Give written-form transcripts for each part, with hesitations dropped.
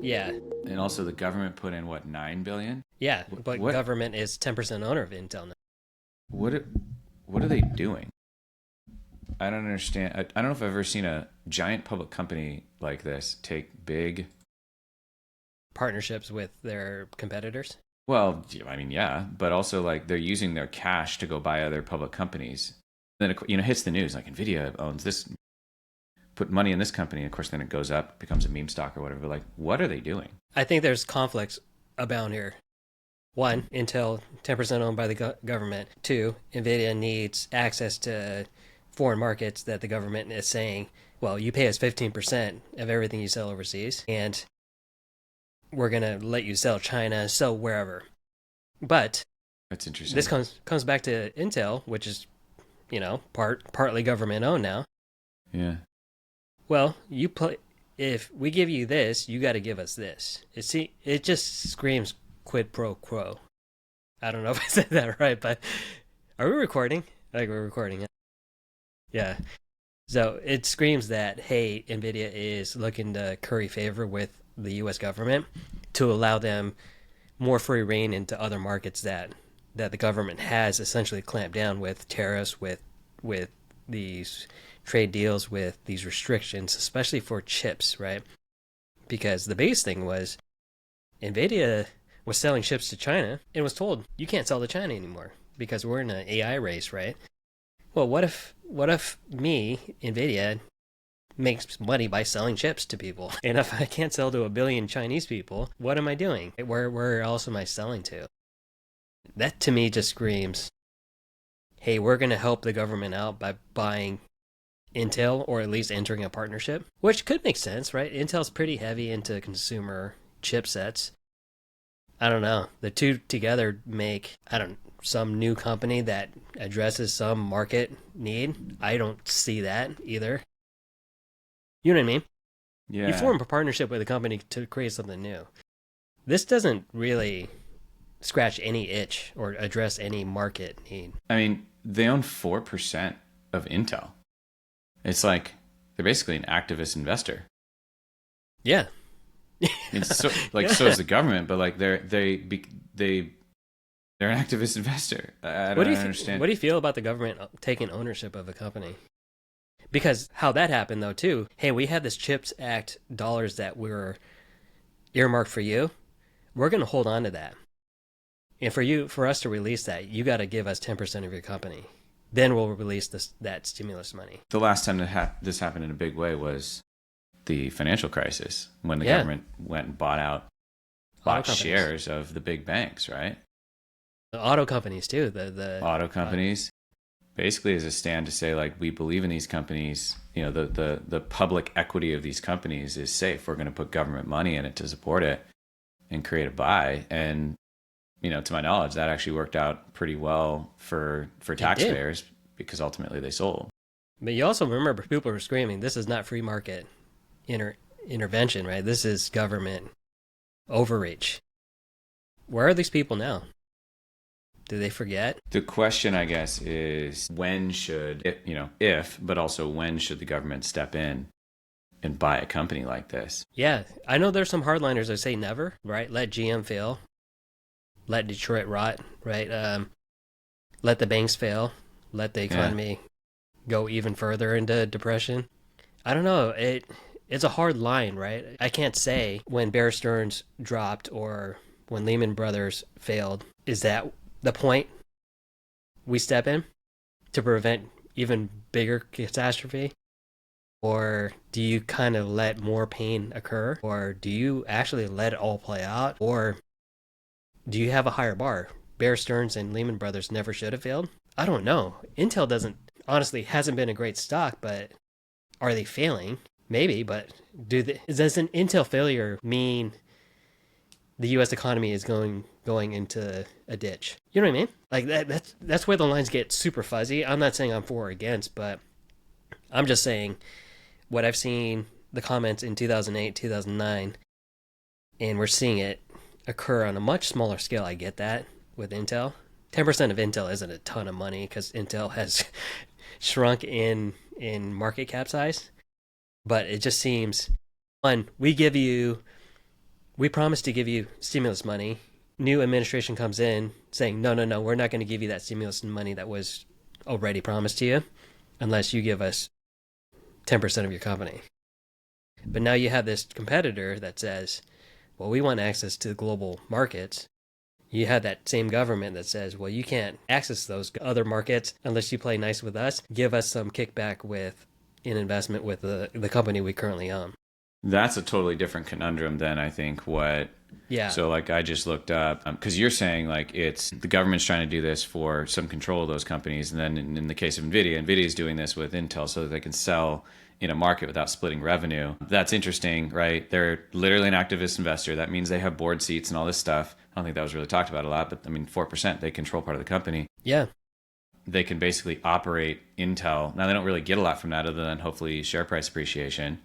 Yeah. And also the government put in what, 9 billion? Yeah, but What government is 10% owner of Intel now. what what are they doing? I don't understand. I don't know if I've ever seen a giant public company like this take big. Partnerships with their competitors. Well, I mean, yeah, but also like they're using their cash to go buy other public companies. Then it, hits the news like Nvidia owns this, put money in this company. And of course, then it goes up, becomes a meme stock or whatever. But like, what are they doing? I think there's conflicts abound here. One, Intel 10% owned by the government. Two, Nvidia needs access to foreign markets that the government is saying, well, you pay us 15% of everything you sell overseas, and we're going to let you sell China, sell wherever. But That's interesting. this comes back to Intel, which is, partly government owned now. Yeah. Well, if we give you this, you got to give us this. It just screams quid pro quo. I don't know if I said that right, but are we recording? I think we're recording it. Yeah. So it screams that, hey, Nvidia is looking to curry favor with the U.S. government to allow them more free reign into other markets that the government has essentially clamped down with tariffs, with these trade deals, with these restrictions, especially for chips, right? Because the biggest thing was Nvidia was selling chips to China and was told you can't sell to China anymore because we're in an AI race, right? Well, what if me, Nvidia, makes money by selling chips to people? And if I can't sell to a billion Chinese people, what am I doing? Where else am I selling to? That to me just screams, hey, we're going to help the government out by buying Intel, or at least entering a partnership, which could make sense, right? Intel's pretty heavy into consumer chipsets. I don't know. The two together make, some new company that addresses some market need. I don't see that either. You know what I mean? Yeah. You form a partnership with a company to create something new. This doesn't really scratch any itch or address any market need. I mean, they own 4% of Intel. It's like they're basically an activist investor. Yeah. So is the government, but like they're an activist investor. I don't understand. What do you feel about the government taking ownership of a company? Because how that happened though too. Hey, we have this Chips Act dollars that were earmarked for you. We're going to hold on to that. And for us to release that, you got to give us 10% of your company. Then we'll release that stimulus money. The last time that this happened in a big way was the financial crisis, when the government went and bought shares of the big banks, right? The auto companies too. The auto companies, basically as a stand to say, like, we believe in these companies. The public equity of these companies is safe. We're going to put government money in it to support it and create a buy. And to my knowledge, that actually worked out pretty well for taxpayers because ultimately they sold. But you also remember people were screaming, "This is not free market intervention, right? This is government overreach." Where are these people now? Do they forget? The question, I guess, is when should, but also when should the government step in and buy a company like this? Yeah, I know there's some hardliners that say never, right? Let GM fail. Let Detroit rot, right? Let the banks fail. Let the economy go even further into depression. I don't know. It's a hard line, right? I can't say when Bear Stearns dropped or when Lehman Brothers failed, is that the point we step in to prevent even bigger catastrophe? Or do you kind of let more pain occur? Or do you actually let it all play out? Or do you have a higher bar? Bear Stearns and Lehman Brothers never should have failed? I don't know. Intel hasn't been a great stock, but are they failing? Maybe, but does an Intel failure mean the U.S. economy is going into a ditch? You know what I mean? Like that's where the lines get super fuzzy. I'm not saying I'm for or against, but I'm just saying what I've seen, the comments in 2008, 2009, and we're seeing it occur on a much smaller scale. I get that with Intel. 10% of Intel isn't a ton of money because Intel has shrunk in market cap size. But it just seems, one, we give you we promised to give you stimulus money. New administration comes in saying, no, we're not going to give you that stimulus money that was already promised to you unless you give us 10% of your company. But now you have this competitor that says, well, we want access to the global markets. You have that same government that says, well, you can't access those other markets unless you play nice with us. Give us some kickback with an investment with the company we currently own. That's a totally different conundrum than I think what. Yeah. So like I just looked up, because you're saying like it's the government's trying to do this for some control of those companies. And then in the case of Nvidia is doing this with Intel so that they can sell in a market without splitting revenue. That's interesting, right? They're literally an activist investor. That means they have board seats and all this stuff. I don't think that was really talked about a lot, but I mean, 4%, they control part of the company. Yeah. They can basically operate Intel. Now they don't really get a lot from that other than hopefully share price appreciation.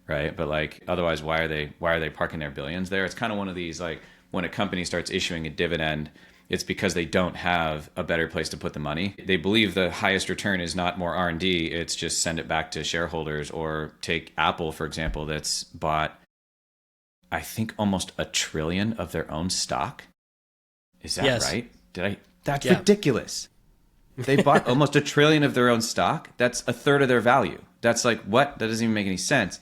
Right. But like, otherwise, why are they parking their billions there? It's kind of one of these, like when a company starts issuing a dividend, it's because they don't have a better place to put the money. They believe the highest return is not more R&D. It's just send it back to shareholders. Or take Apple, for example, that's bought, I think, almost $1 trillion of their own stock. Is that right? That's ridiculous. They bought almost $1 trillion of their own stock. That's a third of their value. That's like, what? That doesn't even make any sense.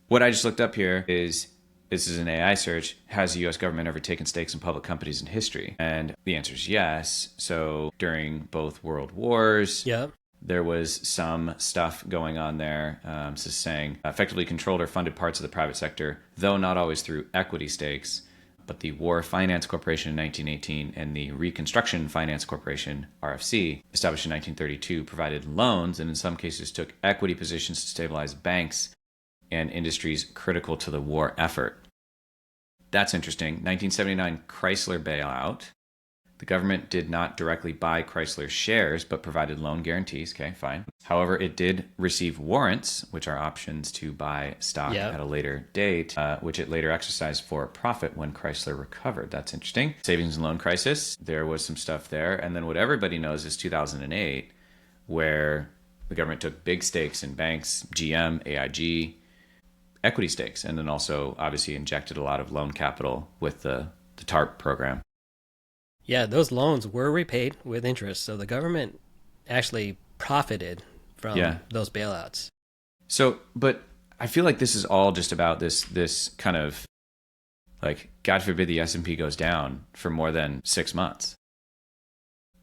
What I just looked up here is, this is an AI search, has the U.S. government ever taken stakes in public companies in history? And the answer is yes. So during both world wars, there was some stuff going on there. This is saying effectively controlled or funded parts of the private sector, though not always through equity stakes. But the War Finance Corporation in 1918 and the Reconstruction Finance Corporation, RFC, established in 1932, provided loans and in some cases took equity positions to stabilize banks and industries critical to the war effort. That's interesting. 1979 Chrysler bailout. The government did not directly buy Chrysler shares, but provided loan guarantees. Okay, fine. However, it did receive warrants, which are options to buy stock at a later date, which it later exercised for a profit when Chrysler recovered. That's interesting. Savings and loan crisis. There was some stuff there. And then what everybody knows is 2008, where the government took big stakes in banks, GM, AIG, equity stakes, and then also obviously injected a lot of loan capital with the TARP program. Yeah, those loans were repaid with interest. So the government actually profited from those bailouts. So, but I feel like this is all just about this kind of like, God forbid the S&P goes down for more than 6 months.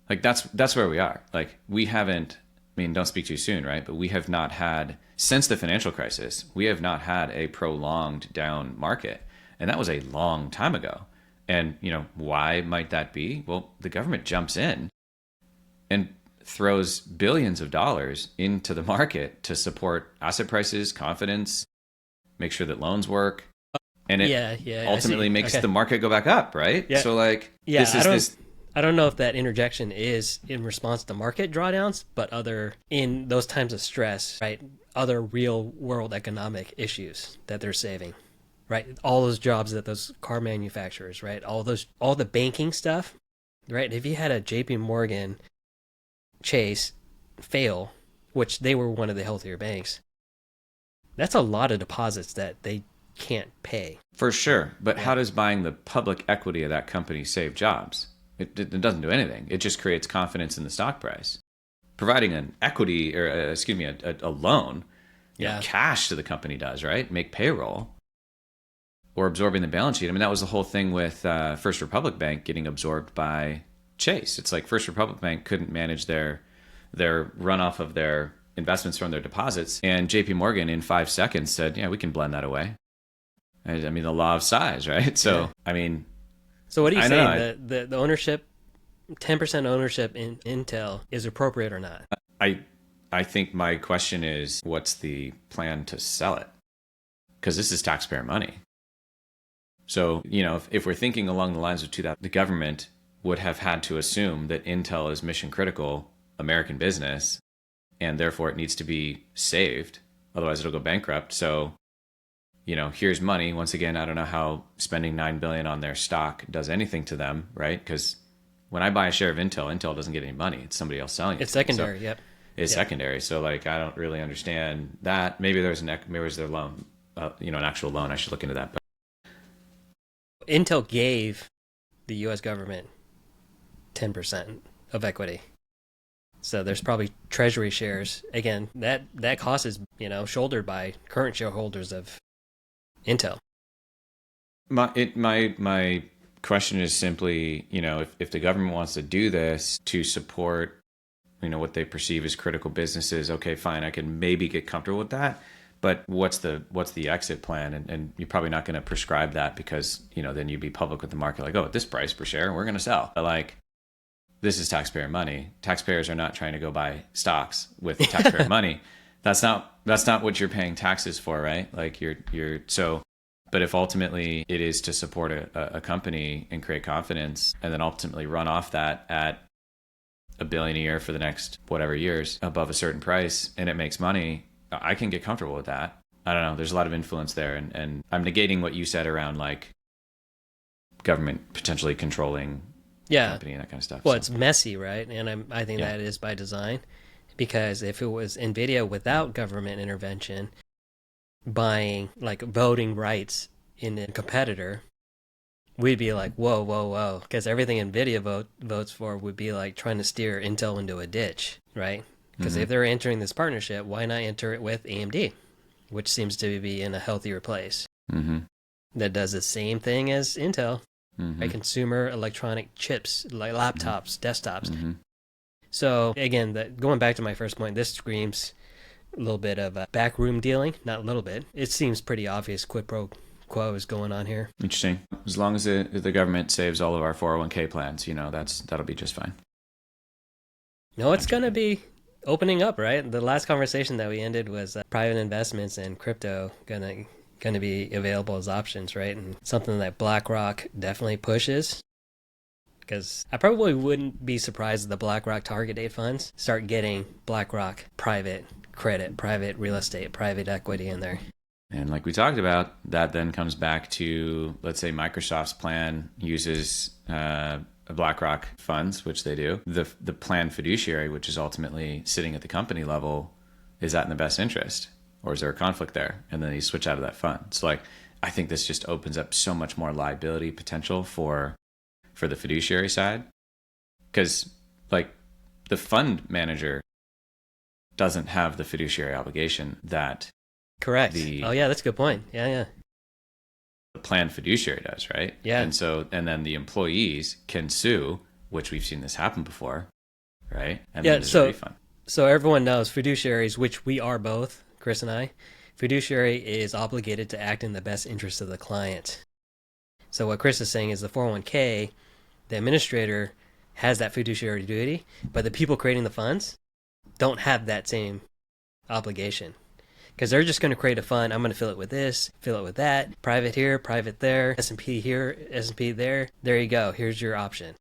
Like that's where we are. Like we haven't, I mean, don't speak too soon, right? But we have not had, since the financial crisis, we have not had a prolonged down market. And that was a long time ago. And, you know, why might that be? Well, the government jumps in and throws billions of dollars into the market to support asset prices, confidence, make sure that loans work. And it ultimately makes the market go back up, right? Yeah. So like, I don't know if that interjection is in response to market drawdowns, but in those times of stress, right? Other real world economic issues that they're saving, right? All those jobs that those car manufacturers, right? All the banking stuff, right? If you had a JP Morgan Chase fail, which they were one of the healthier banks, that's a lot of deposits that they can't pay. For sure. But how does buying the public equity of that company save jobs? It doesn't do anything. It just creates confidence in the stock price. Providing an equity, or a loan, cash to the company does, right? Make payroll. Or absorbing the balance sheet. I mean, that was the whole thing with First Republic Bank getting absorbed by Chase. It's like First Republic Bank couldn't manage their runoff of their investments from their deposits. And JP Morgan in 5 seconds said, yeah, we can blend that away. I mean, the law of size, right? So, I mean... So what are you saying? The ownership, 10% ownership in Intel is appropriate or not? I think my question is, what's the plan to sell it? Because this is taxpayer money. So, you know, if we're thinking along the lines of 2000, the government would have had to assume that Intel is mission critical American business, and therefore it needs to be saved. Otherwise, it'll go bankrupt. So, you know, here's money. Once again, I don't know how spending $9 billion on their stock does anything to them, right? Because when I buy a share of Intel doesn't get any money. It's somebody else selling it. It's secondary, It's secondary. So, like, I don't really understand that. Maybe there's their loan, an actual loan. I should look into that. But Intel gave the U.S. government 10% of equity. So there's probably treasury shares. Again, that cost is, shouldered by current shareholders of Intel. My question is simply, if the government wants to do this to support, what they perceive as critical businesses, okay, fine, I can maybe get comfortable with that. But what's the exit plan? And you're probably not going to prescribe that because, then you'd be public with the market like, oh, at this price per share, we're going to sell. But like, this is taxpayer money. Taxpayers are not trying to go buy stocks with taxpayer money. That's not what you're paying taxes for, right? Like but if ultimately it is to support a company and create confidence and then ultimately run off that at $1 billion a year for the next whatever years above a certain price and it makes money, I can get comfortable with that. I don't know. There's a lot of influence there. And I'm negating what you said around like government potentially controlling company and that kind of stuff. Well, it's messy, right? And I think that is by design, because if it was Nvidia without government intervention, buying like voting rights in a competitor, we'd be like, whoa, because everything Nvidia votes for would be like trying to steer Intel into a ditch, right? Because if they're entering this partnership, why not enter it with AMD, which seems to be in a healthier place, that does the same thing as Intel, right? Consumer electronic chips, like laptops, desktops. So again, going back to my first point, this screams a little bit of a backroom dealing, not a little bit. It seems pretty obvious quid pro quo is going on here. Interesting. As long as the government saves all of our 401k plans, that'll be just fine. No, it's going to be opening up, right? The last conversation that we ended was private investments and crypto going to be available as options, right? And something that BlackRock definitely pushes. Because I probably wouldn't be surprised if the BlackRock target date funds start getting BlackRock private credit, private real estate, private equity in there. And like we talked about, that then comes back to, let's say Microsoft's plan uses BlackRock funds, which they do. The plan fiduciary, which is ultimately sitting at the company level, is that in the best interest? Or is there a conflict there? And then you switch out of that fund. So like, I think this just opens up so much more liability potential for the fiduciary side. Because like the fund manager doesn't have the fiduciary obligation that correct. That's a good point. Yeah. The plan fiduciary does, right? Yeah. And then the employees can sue, which we've seen this happen before, right? And then there's a refund. So everyone knows fiduciaries, which we are both, Chris and I, fiduciary is obligated to act in the best interest of the client. So what Chris is saying is the 401k, the administrator has that fiduciary duty, but the people creating the funds don't have that same obligation. Because they're just going to create a fund. I'm going to fill it with this, fill it with that, private here, private there, S&P here, S&P there. There you go. Here's your option.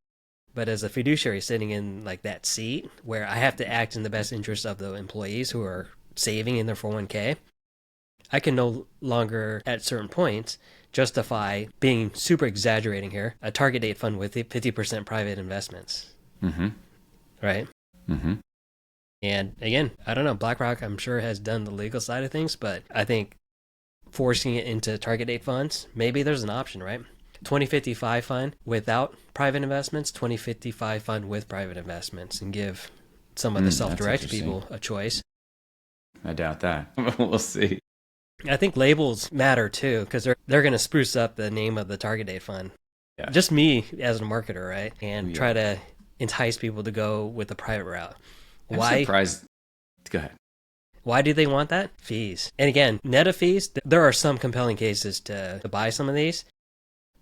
But as a fiduciary sitting in like that seat where I have to act in the best interest of the employees who are saving in their 401k, I can no longer at certain points justify being super exaggerating here, a target date fund with 50% private investments. Right? And again, I don't know, BlackRock, I'm sure, has done the legal side of things, but I think forcing it into target date funds, maybe there's an option, right? 2055 fund without private investments, 2055 fund with private investments, and give some of the self-directed people a choice. I doubt that. We'll see. I think labels matter too, because they're going to spruce up the name of the target date fund. Yeah. Just me as a marketer, right? And try to entice people to go with the private route. I'm surprised. Go ahead. Why do they want that? Fees. And again, net of fees, there are some compelling cases to buy some of these,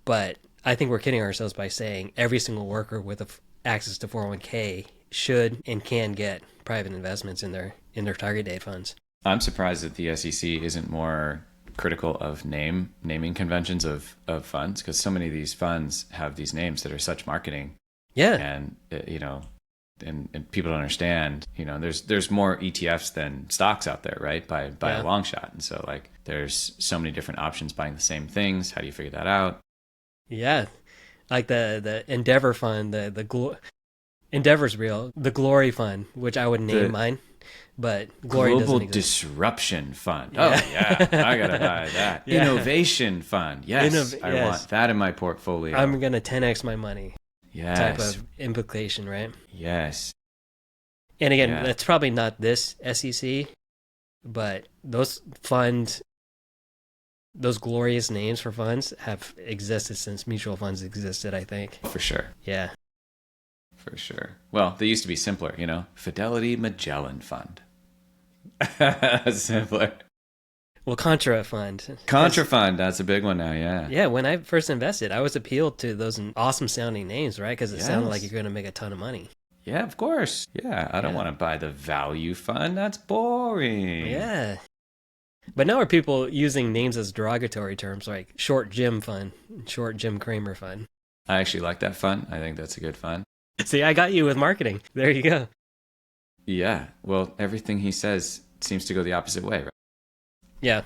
but I think we're kidding ourselves by saying every single worker with access to 401k should and can get private investments in their target date funds. I'm surprised that the SEC isn't more critical of naming conventions of funds, because so many of these funds have these names that are such marketing. Yeah. And, and people don't understand, there's more ETFs than stocks out there, right? By a long shot. And so like, there's so many different options buying the same things. How do you figure that out? Yeah. Like the Endeavor fund, Endeavor's real, the Glory fund, which I would name mine. but glory Global doesn't exist. Disruption Fund. Yeah. Oh, yeah. I got to buy that. Yeah. Innovation Fund. Yes. I Yes. want that in my portfolio. I'm going to 10x my money yes. type of implication, right? Yes. And again, Yeah. that's probably not this SEC, but those funds, those glorious names for funds have existed since mutual funds existed, I think. For sure. Yeah. For sure. Well, they used to be simpler, Fidelity Magellan Fund. Simpler. Well, Contra Fund. Contra Fund, that's a big one now, yeah. Yeah, when I first invested, I was appealed to those awesome sounding names, right? Because it sounded like you're going to make a ton of money. Yeah, of course. Yeah, I don't want to buy the value fund. That's boring. Yeah. But now are people using names as derogatory terms like Short Jim Fund, Short Jim Cramer Fund? I actually like that fund. I think that's a good fund. See, I got you with marketing. There you go. Yeah. Well, everything he says seems to go the opposite way, right? Yeah.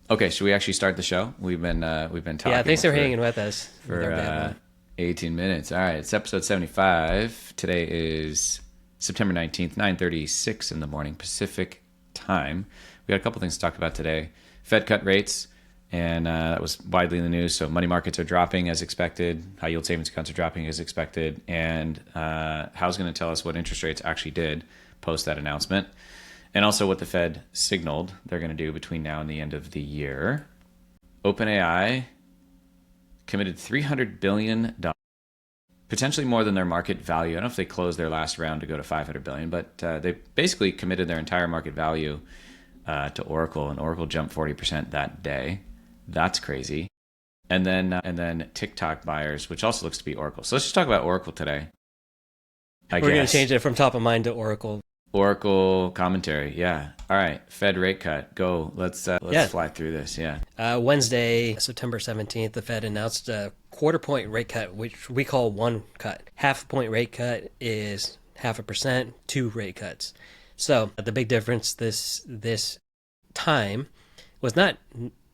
Okay, should we actually start the show? We've been talking. Yeah, thanks for hanging with us for 18 minutes. All right, it's episode 75. Today is September 19th, 9:36 in the morning Pacific time. We got a couple things to talk about today. Fed cut rates, and that was widely in the news. So money markets are dropping as expected. High yield savings accounts are dropping as expected. And Hal's going to tell us what interest rates actually did post that announcement, and also what the Fed signaled they're going to do between now and the end of the year. OpenAI committed $300 billion, potentially more than their market value. I don't know if they closed their last round to go to $500 billion, but they basically committed their entire market value to Oracle, and Oracle jumped 40% that day. That's crazy. And then TikTok buyers, which also looks to be Oracle. So let's just talk about Oracle today. We're going to change it from top of mind to Oracle. Oracle commentary, yeah. All right, Fed rate cut. Go. Let's fly through this. Yeah. Wednesday, September 17th, the Fed announced a quarter-point rate cut, which we call one cut. Half-point rate cut is 0.5%, 2 rate cuts. So the big difference this time was not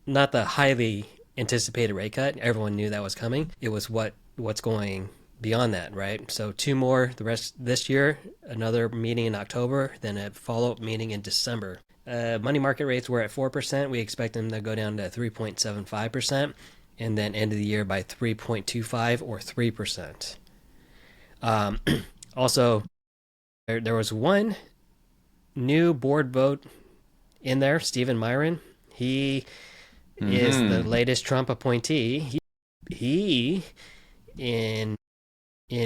the highly anticipated rate cut. Everyone knew that was coming. It was what's going beyond that, right? So 2 more the rest this year, another meeting in October, then a follow-up meeting in December. Money market rates were at 4%. We expect them to go down to 3.75%, and then end of the year by 3.25 or 3%. Also, there was one new board vote in there, Stephen Myron. He is the latest Trump appointee. He in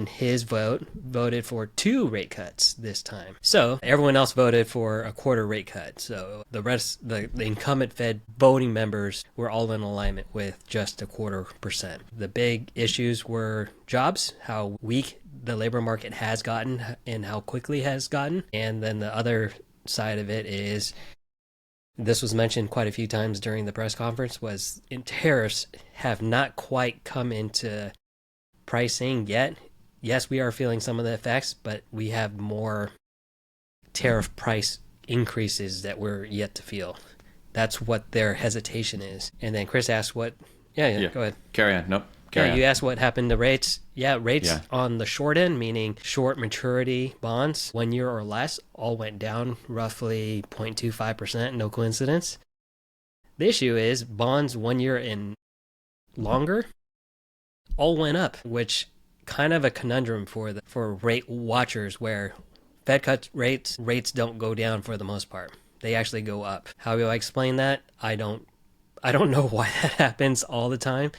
his vote, voted for 2 rate cuts this time. So everyone else voted for a quarter rate cut. So the rest, the incumbent Fed voting members were all in alignment with just a 0.25%. The big issues were jobs, how weak the labor market has gotten and how quickly it has gotten. And then the other side of it is, this was mentioned quite a few times during the press conference, was tariffs have not quite come into pricing yet. Yes, we are feeling some of the effects, but we have more tariff price increases that we're yet to feel. That's what their hesitation is. And then Chris asked what... Yeah, go ahead. Carry on. Nope. Carry on. You asked what happened to rates. Rates on the short end, meaning short maturity bonds, 1 year or less, all went down roughly 0.25%, no coincidence. The issue is bonds 1 year and longer all went up, which kind of a conundrum for rate watchers, where Fed cuts rates don't go down for the most part. They actually go up. How do I explain that? I don't know why that happens all the time.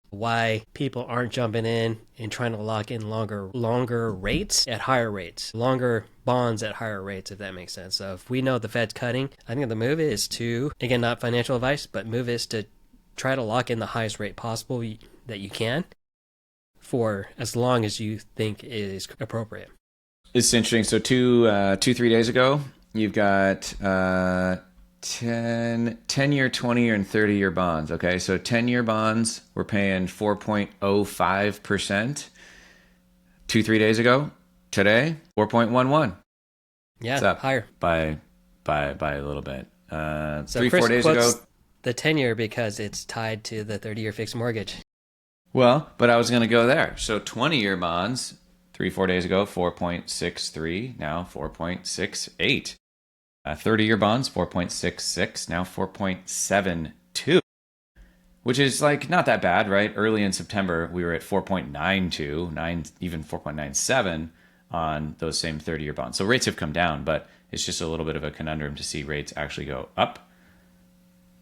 Why people aren't jumping in and trying to lock in longer rates at higher rates, longer bonds at higher rates, if that makes sense. So if we know the Fed's cutting, I think the move is to, again, not financial advice, but move is to try to lock in the highest rate possible that you can for as long as you think is appropriate. It's interesting. So 3 days ago, you've got 10-year, 20-year, and 30-year bonds. Okay, so 10-year bonds were paying 4.05%. 3 days ago. Today, 4.11. Yeah, it's up higher by a little bit. So 3-4 Chris days ago. The 10-year because it's tied to the 30-year fixed mortgage. Well, but I was going to go there. So 20-year bonds 4 days ago, 4.63, now 4.68. 30-year bonds, 4.66, now 4.72, which is like not that bad, right? Early in September, we were at 4.92, even 4.97 on those same 30-year bonds. So rates have come down, but it's just a little bit of a conundrum to see rates actually go up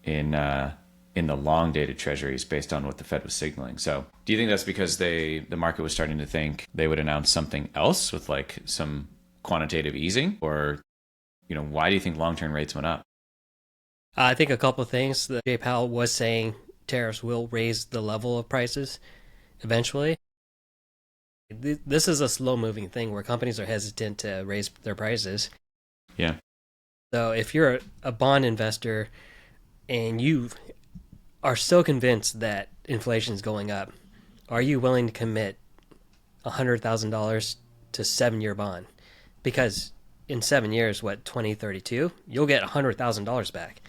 in the long-dated treasuries based on what the Fed was signaling. So do you think that's because the market was starting to think they would announce something else with like some quantitative easing? Or, why do you think long-term rates went up? I think a couple of things. Jay Powell was saying tariffs will raise the level of prices eventually. This is a slow-moving thing where companies are hesitant to raise their prices. Yeah. So if you're a bond investor and you are so convinced that inflation is going up, are you willing to commit $100,000 to 7-year bond? Because in 7 years, 2032, you'll get $100,000 back.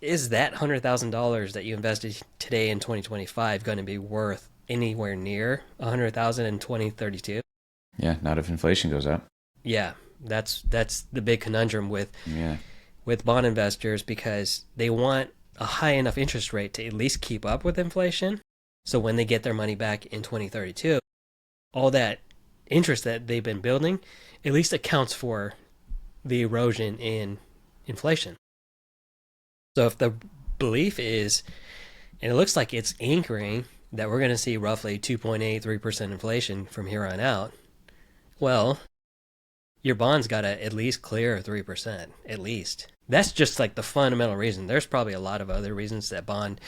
Is that $100,000 that you invested today in 2025 going to be worth anywhere near $100,000 in 2032? Yeah, not if inflation goes up. Yeah, that's the big conundrum with bond investors, because they want a high enough interest rate to at least keep up with inflation. So when they get their money back in 2032, all that interest that they've been building at least accounts for the erosion in inflation. So if the belief is, and it looks like it's anchoring, that we're going to see roughly 2.83% inflation from here on out, well, your bond's got to at least clear 3%, at least. That's just like the fundamental reason. There's probably a lot of other reasons that bond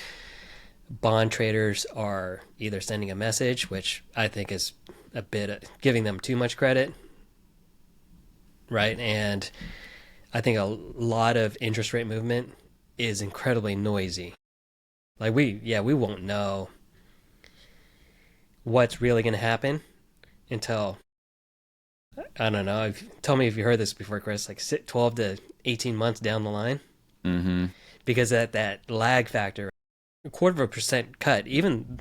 traders are either sending a message, which I think is a bit giving them too much credit, right? And I think a lot of interest rate movement is incredibly noisy. Like we won't know what's really going to happen until, I don't know. Tell me if you heard this before, Chris. Like 12 to 18 months down the line, because that lag factor, 0.25% cut. Even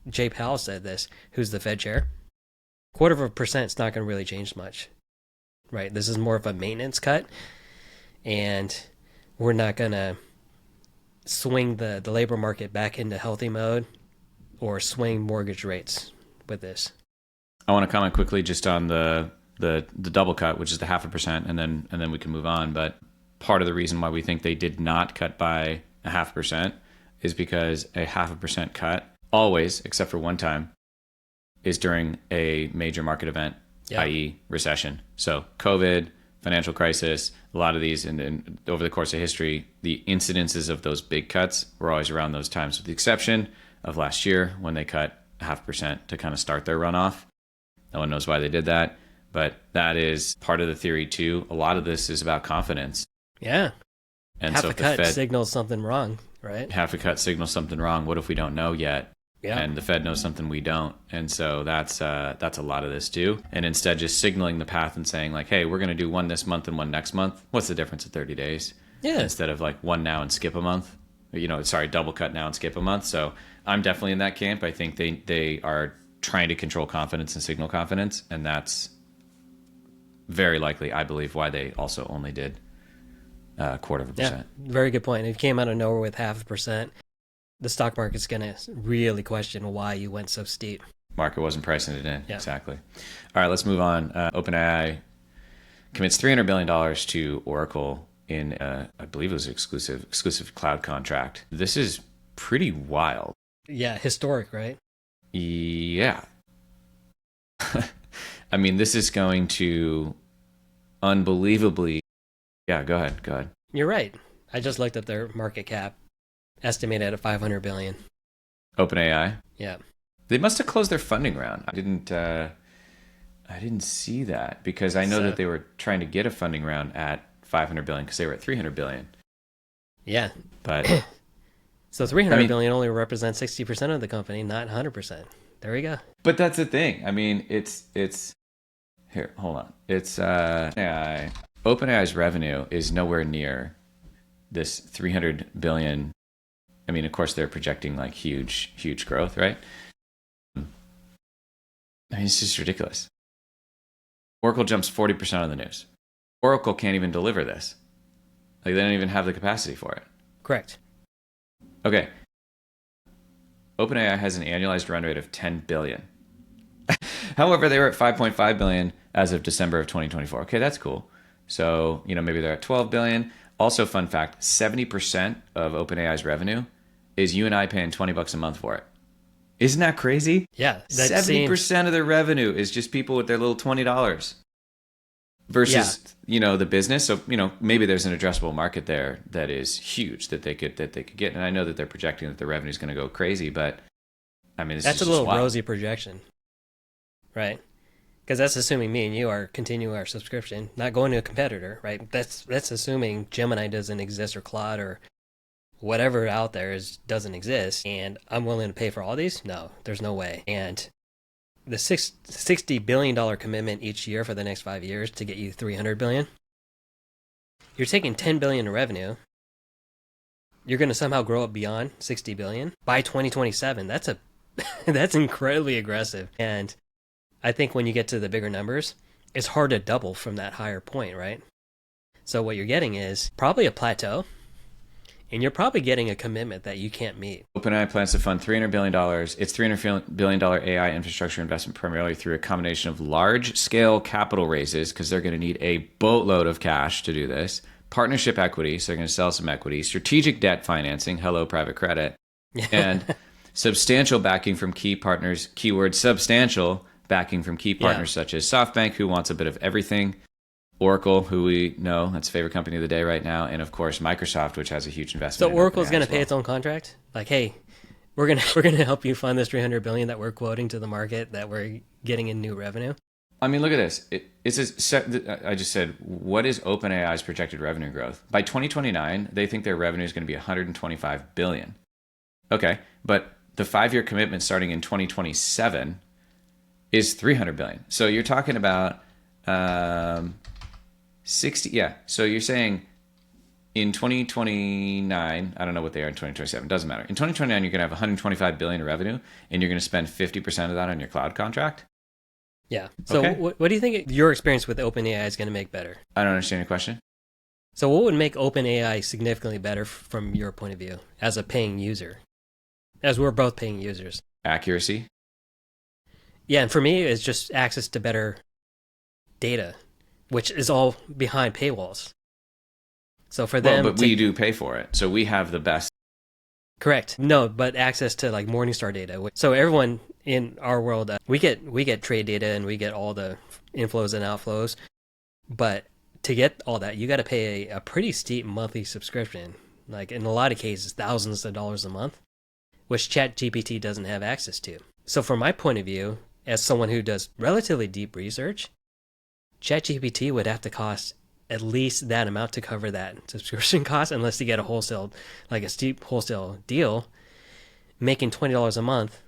Jay Powell said this, who's the Fed chair. 0.25% is not going to really change much, right? This is more of a maintenance cut, and we're not going to swing the labor market back into healthy mode or swing mortgage rates with this. I want to comment quickly just on the double cut, which is the 0.5%, and then we can move on. But part of the reason why we think they did not cut by 0.5% is because a 0.5% cut always, except for one time, is during a major market event, i.e. recession. So COVID, financial crisis, a lot of these, and over the course of history, the incidences of those big cuts were always around those times, with the exception of last year when they cut 0.5% to kind of start their runoff. No one knows why they did that, but that is part of the theory too. A lot of this is about confidence. Yeah. And half so a if the cut Fed, signals something wrong, right? half a cut signals something wrong. What if we don't know yet? Yeah. And the Fed knows something we don't. And so that's a lot of this too. And instead just signaling the path and saying like, hey, we're going to do one this month and one next month. What's the difference of 30 days? Yeah. Instead of like one now and skip a month. Double cut now and skip a month. So I'm definitely in that camp. I think they are trying to control confidence and signal confidence. And that's very likely, I believe, why they also only did 0.25%. Yeah, very good point. If you came out of nowhere with 0.5%, the stock market's going to really question why you went so steep. Market wasn't pricing it in. Yeah. Exactly. All right, let's move on. OpenAI commits $300 billion to Oracle in, I believe it was an exclusive cloud contract. This is pretty wild. Yeah, historic, right? Yeah. I mean, this is going to unbelievably... Yeah, go ahead. You're right. I just looked at their market cap, estimated at $500 billion. OpenAI? Yeah. They must have closed their funding round. I didn't see that, because I know that they were trying to get a funding round at $500 billion because they were at $300 billion. Yeah. But so $300 billion only represents 60% of the company, not 100%. There we go. But that's the thing. I mean, it's here. Hold on. It's OpenAI's revenue is nowhere near this $300 billion. I mean, of course, they're projecting like huge growth, right? I mean, it's just ridiculous. Oracle jumps 40% on the news. Oracle can't even deliver this. Like, they don't even have the capacity for it. Correct. Okay. OpenAI has an annualized run rate of 10 billion. However, they were at 5.5 billion as of December of 2024. Okay, that's cool. So, maybe they're at 12 billion. Also, fun fact, 70% of OpenAI's revenue is you and I paying $20 a month for it. Isn't that crazy? Yeah. 70% of their revenue is just people with their little $20 versus, the business. So, maybe there's an addressable market there that is huge that they could get. And I know that they're projecting that the revenue is going to go crazy, but I mean, that's a little rosy projection, right? Because that's assuming me and you are continuing our subscription, not going to a competitor, right? That's assuming Gemini doesn't exist or Claude or whatever out there doesn't exist, and I'm willing to pay for all these? No, there's no way. And the $60 billion commitment each year for the next 5 years to get you $300 billion, you're taking $10 billion in revenue. You're going to somehow grow it beyond $60 billion by 2027. That's incredibly aggressive. And I think when you get to the bigger numbers, it's hard to double from that higher point, right? So what you're getting is probably a plateau, and you're probably getting a commitment that you can't meet. OpenAI plans to fund $300 billion. It's $300 billion AI infrastructure investment primarily through a combination of large-scale capital raises, because they're going to need a boatload of cash to do this, partnership equity, so they're going to sell some equity, strategic debt financing, hello, private credit, and substantial backing from key partners, keyword substantial, backing from key partners such as SoftBank, who wants a bit of everything, Oracle, who we know, that's favorite company of the day right now, and of course Microsoft, which has a huge investment. So Oracle's going to pay its own contract? Like, hey, we're going to help you fund this $300 billion that we're quoting to the market that we're getting in new revenue? I mean, look at this. I just said, what is OpenAI's projected revenue growth? By 2029, they think their revenue is going to be 125 billion. Okay, but the 5-year commitment starting in 2027 is 300 billion. So you're talking about 60. Yeah. So you're saying in 2029, I don't know what they are in 2027. Doesn't matter. In 2029, you're going to have 125 billion in revenue, and you're going to spend 50% of that on your cloud contract. Yeah. So okay. What do you think your experience with OpenAI is going to make better? I don't understand your question. So what would make OpenAI significantly better from your point of view as a paying user? As we're both paying users. Accuracy. Yeah, and for me, it's just access to better data, which is all behind paywalls. So for them... Well, but we do pay for it. So we have the best. Correct. No, but access to like Morningstar data. So everyone in our world, we get trade data and we get all the inflows and outflows. But to get all that, you got to pay a pretty steep monthly subscription. Like in a lot of cases, thousands of dollars a month, which ChatGPT doesn't have access to. So from my point of view, as someone who does relatively deep research, ChatGPT would have to cost at least that amount to cover that subscription cost, unless you get a steep wholesale deal, making $20 a month.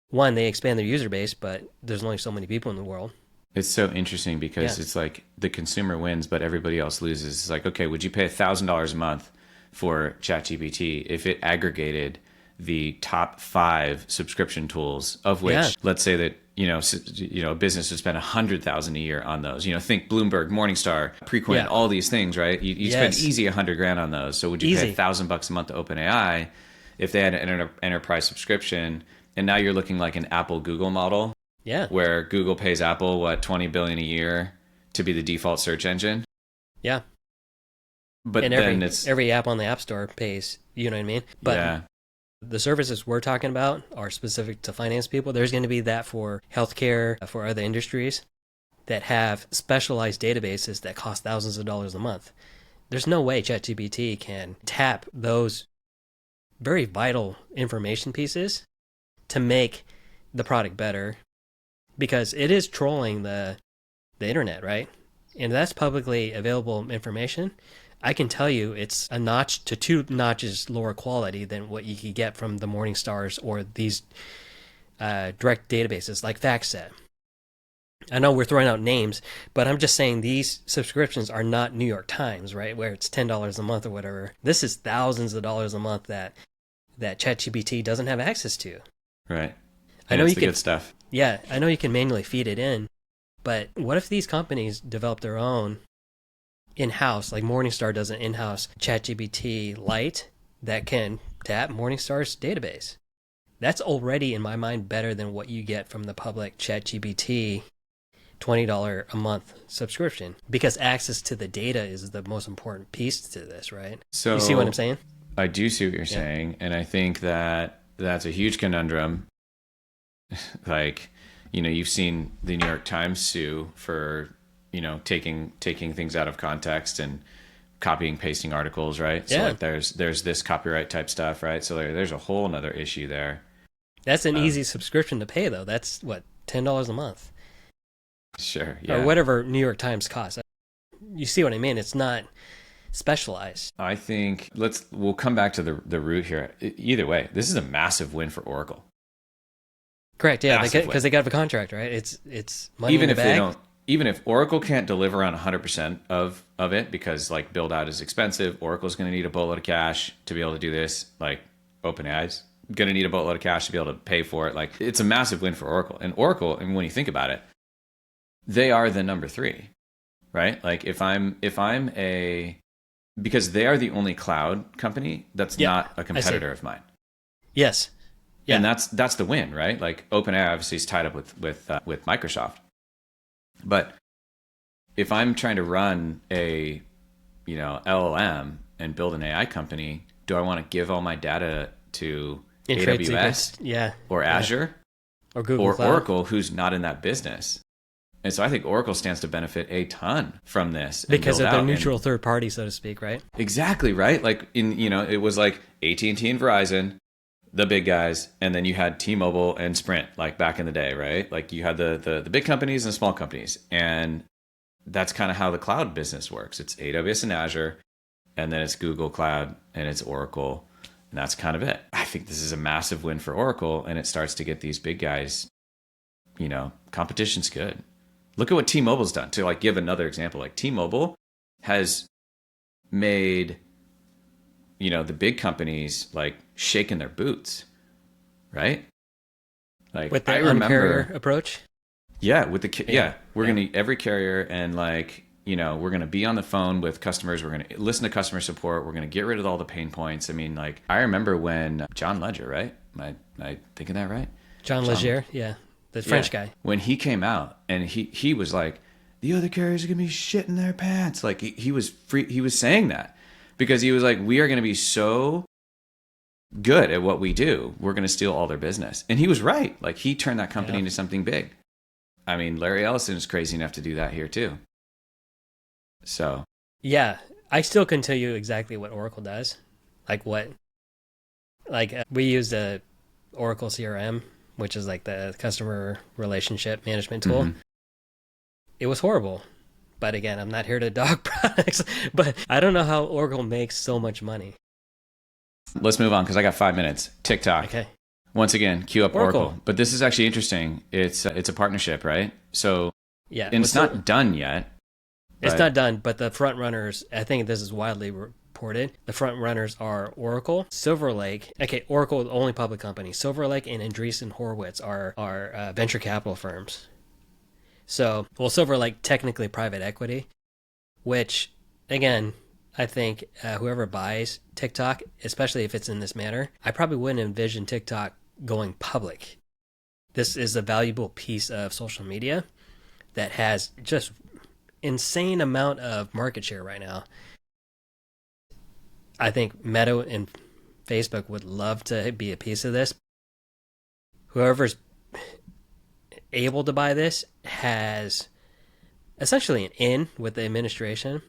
One, they expand their user base, but there's only so many people in the world. It's so interesting because it's like the consumer wins, but everybody else loses. It's like, okay, would you pay $1,000 a month for ChatGPT if it aggregated the top 5 subscription tools, of which, let's say that, a business would spend $100,000 a year on those. Think Bloomberg, Morningstar, Preqin, all these things, right? You spend easy $100,000 on those. So would you pay $1,000 a month to OpenAI if they had an enterprise subscription? And now you're looking like an Apple Google model, where Google pays Apple $20 billion a year to be the default search engine. Yeah, but and then every app on the App Store pays. You know what I mean? But the services we're talking about are specific to finance people. There's going to be that for healthcare, for other industries that have specialized databases that cost thousands of dollars a month. There's no way ChatGPT can tap those very vital information pieces to make the product better, because it is trolling the internet, right? And that's publicly available information. I can tell you it's a notch to 2 notches lower quality than what you could get from the Morningstars or these direct databases like FactSet. I know we're throwing out names, but I'm just saying these subscriptions are not New York Times, right? Where it's $10 a month or whatever. This is thousands of dollars a month that ChatGPT doesn't have access to. Right. I know it's the good stuff. Yeah, I know you can manually feed it in, But what if these companies develop their own in-house, like Morningstar does an in-house ChatGPT Lite that can tap Morningstar's database? That's already, in my mind, better than what you get from the public ChatGPT $20 a month subscription, because access to the data is the most important piece to this, right? So you see what I'm saying? I do see what you're saying, and I think that that's a huge conundrum. Like, you've seen the New York Times sue for, taking things out of context and copying, pasting articles, right? So like there's this copyright type stuff, right? So there's a whole nother issue there. That's an easy subscription to pay, though. That's what, $10 a month. Sure, yeah. Or whatever New York Times costs. You see what I mean? It's not specialized. I think we'll come back to the root here. Either way, this is a massive win for Oracle. Correct, yeah, because they got a contract, right? It's money even in the if bag. They don't, even if Oracle can't deliver on 100% of it, because like build out is expensive, Oracle's going to need a boatload of cash to be able to do this. Like OpenAI's going to need a boatload of cash to be able to pay for it. Like, it's a massive win for Oracle. And Oracle, and when you think about it, they are the number 3, right? Like because they are the only cloud company that's not a competitor of mine. Yes. Yeah. And that's the win, right? Like OpenAI obviously is tied up with Microsoft. But if I'm trying to run a LLM and build an AI company, do I want to give all my data to AWS or Azure or Google or Cloud? Oracle, who's not in that business? And so I think Oracle stands to benefit a ton from this. Because of their neutral third party, so to speak, right? Exactly, right? Like it was like AT&T and Verizon, the big guys, and then you had T-Mobile and Sprint, like back in the day, right? Like you had the big companies and small companies. And that's kind of how the cloud business works. It's AWS and Azure, and then it's Google Cloud, and it's Oracle, and that's kind of it. I think this is a massive win for Oracle, and it starts to get these big guys, competition's good. Look at what T-Mobile's done. To like give another example, like T-Mobile has made, the big companies like shaking their boots, right? Like with the un-carrier approach. Yeah, with we're gonna every carrier, and like we're gonna be on the phone with customers. We're gonna listen to customer support. We're gonna get rid of all the pain points. I mean, like I remember when John Ledger, right? Am I thinking that right? John Ledger, yeah. The French guy. When he came out and he was like, the other carriers are going to be shitting their pants. Like he was saying that because he was like, we are going to be so good at what we do. We're going to steal all their business. And he was right. Like he turned that company into something big. I mean, Larry Ellison is crazy enough to do that here too. So. Yeah. I still couldn't tell you exactly what Oracle does. We use the Oracle CRM, which is like the customer relationship management tool. Mm-hmm. It was horrible. But again, I'm not here to dog products, but I don't know how Oracle makes so much money. Let's move on because I got 5 minutes. TikTok. Okay. Once again, cue up Oracle. But this is actually interesting. It's a partnership, right? So yeah, and it's not done yet. It's not done, but the front runners, I think this is widely reported. The front runners are Oracle, Silver Lake. Okay, Oracle, the only public company. Silver Lake and Andreessen Horowitz are venture capital firms. So, Silver Lake technically private equity, which again, I think whoever buys TikTok, especially if it's in this manner, I probably wouldn't envision TikTok going public. This is a valuable piece of social media that has just insane amount of market share right now. I think Meta and Facebook would love to be a piece of this. Whoever's able to buy this has essentially an in with the administration,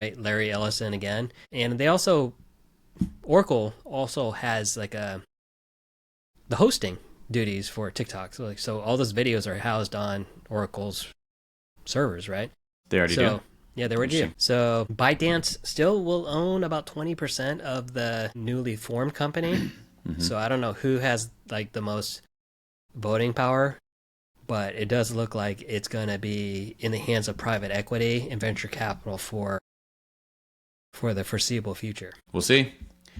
right? Larry Ellison again. And they also, Oracle also has like the hosting duties for TikTok. So all those videos are housed on Oracle's servers, right? They already do. Yeah, they already do. So ByteDance still will own about 20% of the newly formed company. Mm-hmm. So I don't know who has like the most voting power, but it does look like it's going to be in the hands of private equity and venture capital for the foreseeable future. We'll see. I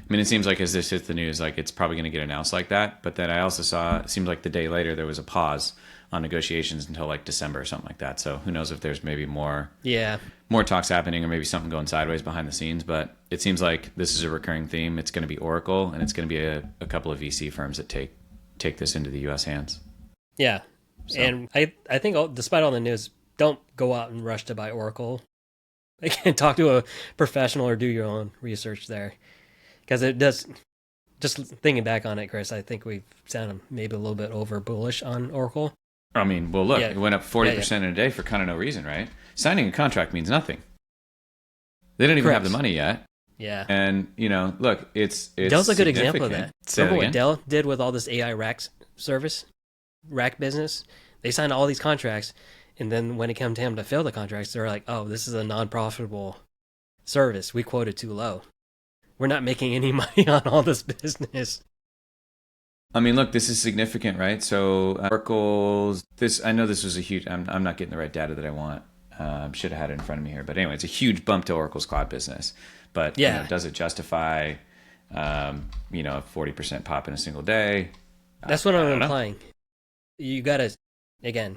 mean, it seems like as this hits the news, like it's probably going to get announced like that. But then I also saw, it seems like the day later there was a pause on negotiations until like December or something like that. So who knows if there's maybe more Yeah. more talks happening or maybe something going sideways behind the scenes. But it seems like this is a recurring theme. It's going to be Oracle, and it's going to be a couple of VC firms that take this into the U.S. hands. Yeah. So. And I think despite all the news, don't go out and rush to buy Oracle. Again, talk to a professional or do your own research there. Because it does, just thinking back on it, Chris, I think we've sounded maybe a little bit over bullish on Oracle. I mean, well, look, Yeah. it went up 40% in a day for kind of no reason, right? Signing a contract means nothing. They don't even have the money yet. Yeah. And, you know, look, it's Dell's a good example of that. Say Remember that what Dell did with all this AI rack business? They signed all these contracts, and then when it came time to fill the contracts, they're like, oh, this is a non-profitable service. We quoted too low. We're not making any money on all this business. I mean, look, this is significant, right? So Oracle's, I know this was a huge, I'm not getting the right data that I want. Should have had it in front of me here. But anyway, it's a huge bump to Oracle's cloud business. But yeah. You know, does it justify, you know, a 40% pop in a single day? That's what I'm implying. You got to, again,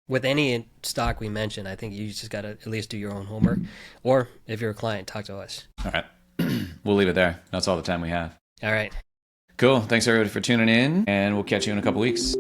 with any stock we mention, I think you just got to at least do your own homework. Or if you're a client, talk to us. All right. We'll leave it there. That's all the time we have. All right. Cool. Thanks, everybody, for tuning in, and we'll catch you in a couple weeks.